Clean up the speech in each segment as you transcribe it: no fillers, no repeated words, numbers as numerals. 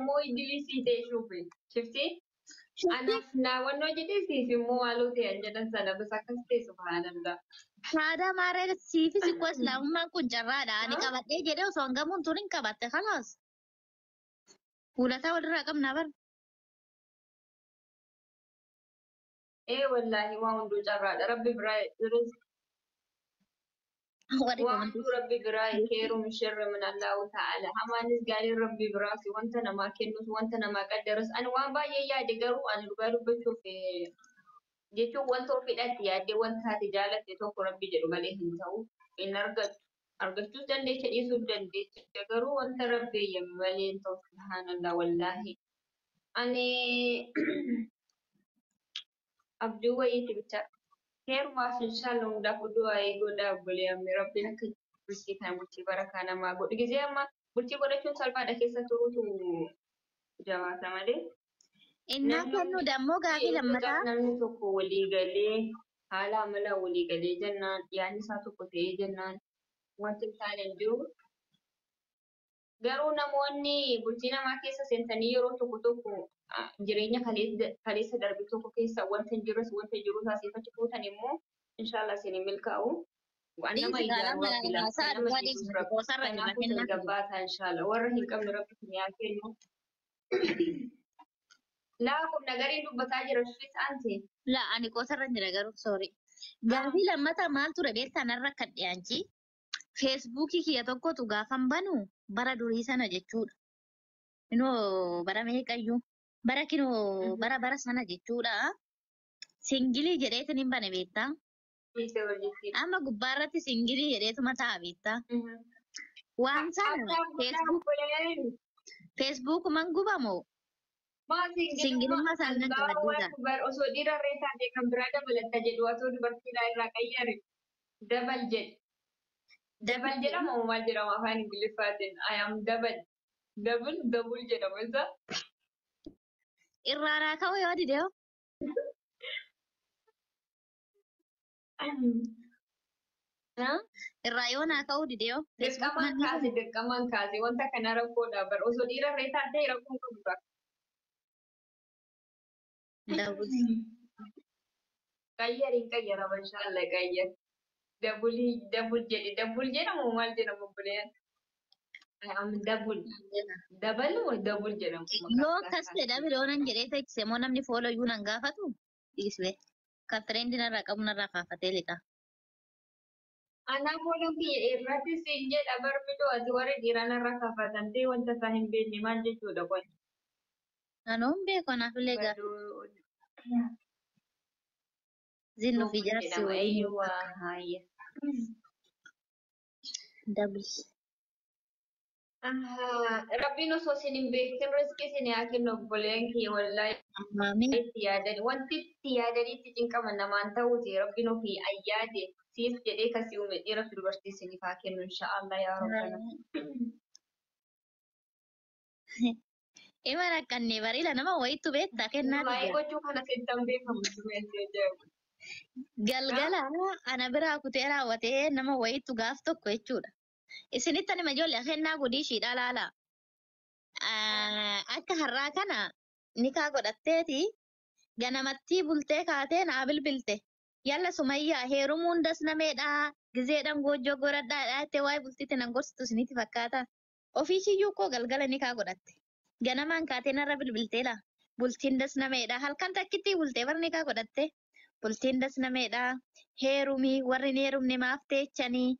مو يدلي سيتي شوفي شفتي أنا شفتي في ناوانو جدي سيفي مو والو تي أنجدا سنة بس أكستي سبحان الله هذا ما رأيت سيفي سكوس لا ما كنت جرادا أنا ها كبت إيه جدي وسونغا منتورين كبت خلاص ولا تاول رقم نبر إيه والله ما عنده جراد ربي براي وري وعنده كومنتيش ربي براي كيرو من شر من الله تعالى هما نس قالي ربي براسي وانت انا ما كنوس وانت انا ما قدرس انا وان با يا دغرو انا لغارو بشوف جيتو وانت في دات يا دي وانت تجالت تو ربي جدو مالي هنتو ان ارغتو دندي تدي سو دندي دغرو وانت ربي يمالي انت سبحان الله والله اني abduu wayiiti bicha heerumaaf inshallah hundaaf oduu waa'ee godhaa obbolee amma rabbiin akka bultii kana bultii barakaa namaa godhu gizee amma bultii godhachuun salphaadha keessa turuutu jabaata malee إنها namni كانوا hundi دمو غافي لما تا namni tokko walii galee haala amalaa walii galee jennaan yaadni isaa tokko ta'ee jennaan wanti hin taane hin jiru. Garuu namoonni bultii namaa keessa seentanii yeroo tokko tokko jireenya kaleessa darbe tokko keessa wanta hin jirres wanta jiru taasifachi fuutan immoo inshallah isin hin milkaa'u. Waan دي nama سيجارة ijaaru rabbi laata kan سعد nama وادي jibbus سنتي rabbi كوسر رجلا kanaafuu كنا كده tasgabbaataa inshallah warra hin qabne rabbi kun yaa kennu. Laakum nagariin dubbataa jira shufis ante. لا أنا كوسر رجلا قالوا سوري غافي لما تا مال ترى بيت أنا ركض يعني فيسبوكي كي يتوقع تغافن بنو برا دوري سنة جتشود إنه برا مهيك أيو برا كينو برا سنة جتشود سنجلي جريت نبني بيتا Isa wajjin. أما قبارة سنجلي جريت ما تعبيتا وان سنة Akka guddaa buleen. فيسبوك من قبامو Maatiin سنجلي ما kan سنجل gaafa waan جبدودا dubar osoo dhiira irree taate kan biraa dabalatta jedhu osoo dubartiidhaa irraa qayyare dabal jedhe. Dabal jedhama moo maal jedhama afaan Ingiliffaatiin I am dabal. Dabul jedhama isa. إرانا كوي ودي ديو الرايونا كوي دي ديو فيسبوك من نسمو Dirqamaan kaase wanta kana rakkoodha bar osoo dhiira irree taate rakkoon qabu qaba. داوود Qayyariin qayyarama inshaallah qayyar. Dabul jedhama moo maal jedhama buleen. I am dabul. Dabalu moo dabul jedhamu يو maqaan isaa كسته دا kaase. بيرونن جريتا كسمو نمني فولو يونان غافتو إسوه كترين دينا رقم نرى غافته لك Anak bolong ki irratti siin jedha barbido ati warri dhiiraa narra kafatantee wanta isaa hin beekne maal jechuudha kun. أنهم بيكونا في لغا Baduu زينو في Google جارسي jedhama ولينو eeyyuwaa haayya. دبل Rabbiin osoo isin hin beektin riskii isin haa kennu obboleen kiyya wallaahi آمين itti yaadani wanti itti yaadanii itti cinqaman namaan ta'uuti rabbiin ofii ayyaade siif jedhee kasii uume dhiira fi dubartii isiniif haa kennu inshaallah yaa rabbana. إما ركني بريلا نما ويتو بيت تاكن Waa'ee نادي gochuu kana sittan beekamu dumeessee jedhamu. galgala ana bira kutee raawwatee nama wayiitu gaaf tokko jechuudha. Isinitti ani ijoollee kennaa godhiishiidha laala. Akka har'aa kana nikaa godhatteeti ganamatti bultee kaatee naa bilbilte. Yalla sumayyaa heerumuu hundas nameedha. Gizeedhaan goojjoo godhadhaadha jettee waa'ee bultiitti nan gorsitu isinitti fakkaata. Ofii kiyyuu koo galgala nikaa godhatte. Ganamaan kaatee narra bilbilteedha. Bultiin das nameedha. Halkan takkitti bultee bar nikaa godhatte. Bultiin das nameedha. Heerumii warri hin heerumne maaf teechanii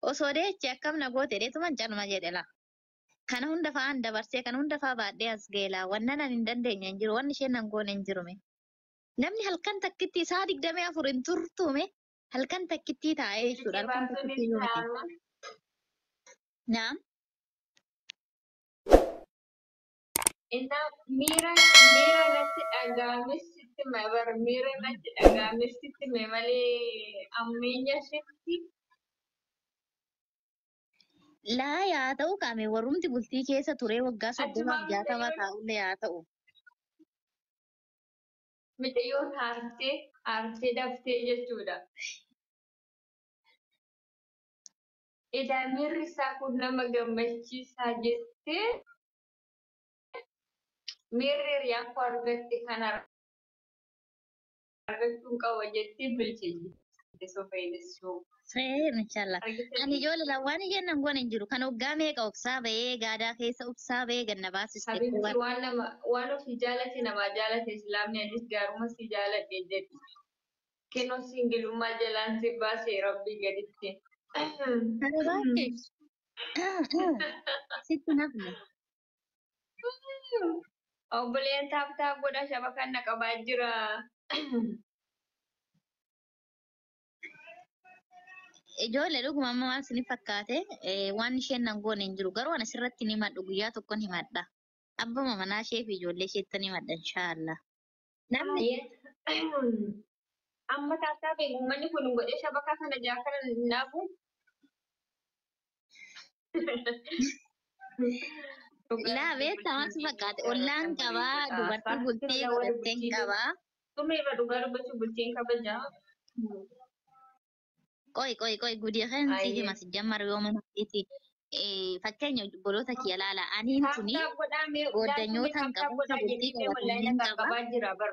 osoo deechi akkam na goote dheetuman calma jedhe la. Kana hunda fa'aan dabarsee kana hunda fa'aa baadhee as geela wannan ani hin dandeenye hin jiru wanni isheen nan goone hin jirume. Namni halkan takkitti isaa 24 hin turtuume halkan takkitti taa'ee jechuudha Itti halkan takkitti baasuunis iyyuu miti. taa'ama. Naam Innaa miira natti dhaga'ames sitti bar miira natti dhaga'ames sitti malee ammeenya shifti laa yaa ta'u qaame warrumti bultii keessa turee waggaa 30 achumaan fi 60 taa'ullee yaa ta'u. mucayyoon haartee daftee jechuudha. Edaa miirri isaa kun nama gammachiisaa jettee Mirri yang kau argatti kan argattuun qaba jettee bilcheetti. Sofeessu. Khayr inshallah. Ani Argitanii ijoollee lawwaan jennan goon hin jiru. Kan hoggaa meeqa obsaa ba'ee gaadaa keessa obsaa ba'ee ganna baasiste habibti kuwwan. waan ofii jaalate namaa jaalate islaamni anis gaaruma si jaaladhe jedhi. Kennoo singilummaa jalaan si baasee rabbii gaditti. Kana baay'ee sitti nafne. Obboleen taaptaa godha shabakan na qabaa jira. Ijoollee dhuguma amma maal isiniif fakkaate waan isheen nan goone hin jiru. Garuu ani asirratti ni himadhu guyyaa tokko ni himadha. Abbuma manaa ishee fi ijoollee isheetti ni himadha inshaallah. Namni Amma taaptaa beeku uummanni kun godhee shabakaa kana jaa kana naafu. laa beektaa maal si fakkaate ollaan qabaa dubartii bultee godhatteen qabaa. Tumee irra dhugaa dubbachuu bultiin kabajaa. Qoy gudii kan si hima si jammar yoo mana itti fakkeenya obboloota kiyya laala aniin tuni Taaptaa godhamee gooddanyootaan qabu isa bultii qabataniin qaba. qabaa jira bar.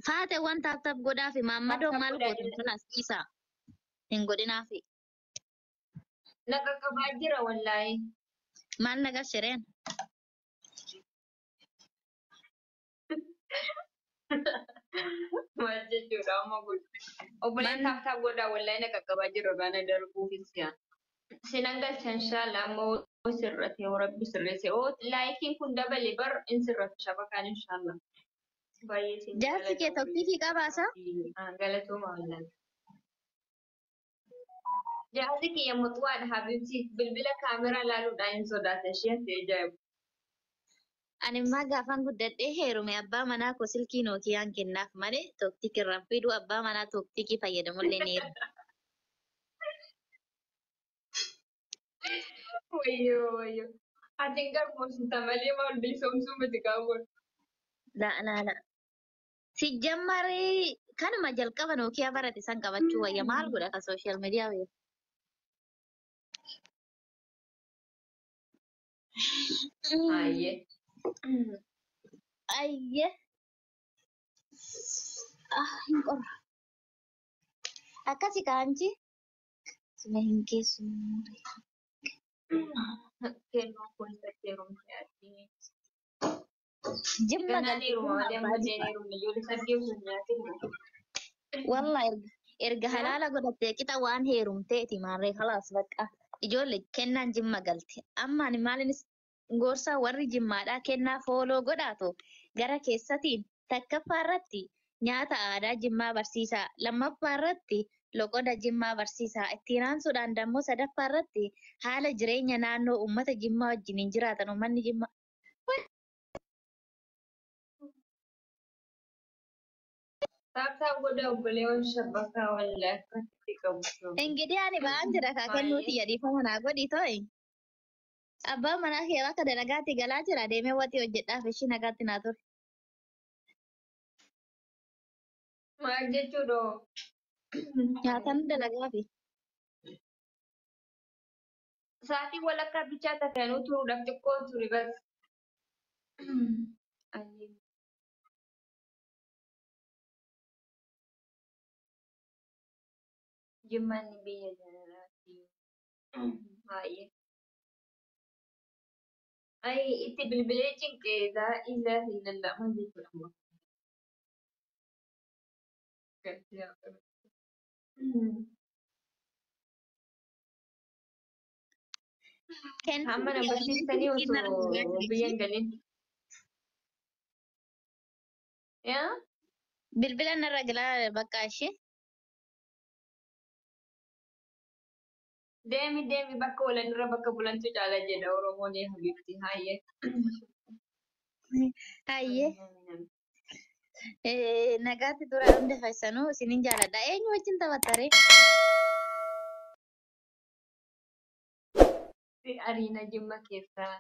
Faate waan taaptaaf godhaa fi maammadoo Taaptaaf maal godhaa gootan jedhe. sun as dhiisaa hin godhinaafi Naqa qabaa jira wallaahi. maal nagarshireen Maal jechuudha amma kun. Obboleen maal taaptaa godhaa wallaahi naqa qabaa jira baana darbuufis yaa. Sinan galcha inshallah ammoo sirrate yoo rabbi sirreesse. Oo laayikiin kun dabale bar in sirratu shabakaan inshallah. Baay'ee siin jaarsi kee tokkiifii qabaasa galatooma wallaahi. Jaarsi kiyya mutuwaadha habibsi bilbila kaameraa laaluudhaan hin sodaata ishee ati ajaa'ibu. animmaa gaafan guddadhee heerume abbaa manaa koo silkii nookiyaan kennaaf malee tooktik irraan fiduu abbaa manaa tooktikii fayyadamullee ni heeru. Wayyoo. Ati hin garboomsita malee maal bilisoomsuu miti gaawwan. Laala. Si jammarii kanuma jalqaba nookiyaa barate san qabachuu wayya maal godha ka sooshaal miidiyaa wayya. Ayyee. Ayye. Hin qorra. Akkasi kaanchi. Suma hin keessumure. Kennoo kun irratti heerumte ati. Jimma Ganaan heeruma malee amma isheen heerumne ijoollee sadii osoo hin nyaatin. Wallah erga halaala godhattee qixa waan heerumteeti maarree halaas bakka ijoollee kennaan jimma galte. Amma ani maalinis gorsaa warri jimmaadhaa kennaa fooloo godhaatu gara keessatiin takkaffaa irratti nyaata aadaa jimmaa barsiisaa lammaffaa irratti loqoda jimmaa barsiisaa ittiin aansuudhaan dammoo sadaffaa irratti haala jireenya naannoo uummata jimmaa wajjiniin jiraatan uummanni jimmaa. Taaptaa godha obboleewwan shabbakaa wallaahi akkasitti qabu. Engidiyaa ani ba'aan jira kaa kennuuti yadiifama naa godhi too'i. Abbaan manaa kee akka dalagaatti galaa jira deemee waxii hojjedhaaf ishii nagaatti naa ture. Maal jechuudhoo? Nyaataan dalagaafi. Sa'aatii walakkaa bichaa tatanuu turuudhaaf xiqqoo turi bas. Jimmanni biyya jalaati. Baay'ee. Ay itti bilbilee cinqee laa ilaaha illallah maal jechuudha amma? Amma na barsiistanii osoo biyya hin galin. Yaa? Bilbila narra galaa bakka ishee. Deemi bakka walanirra bakka bulantu caala jedha Oromoon habibti hayyee. Hayyee. Nagaatti dura hunda keessanuu isinin jaaladha. Eenyu wajjin taphattaree? Ariina jimma keessaa.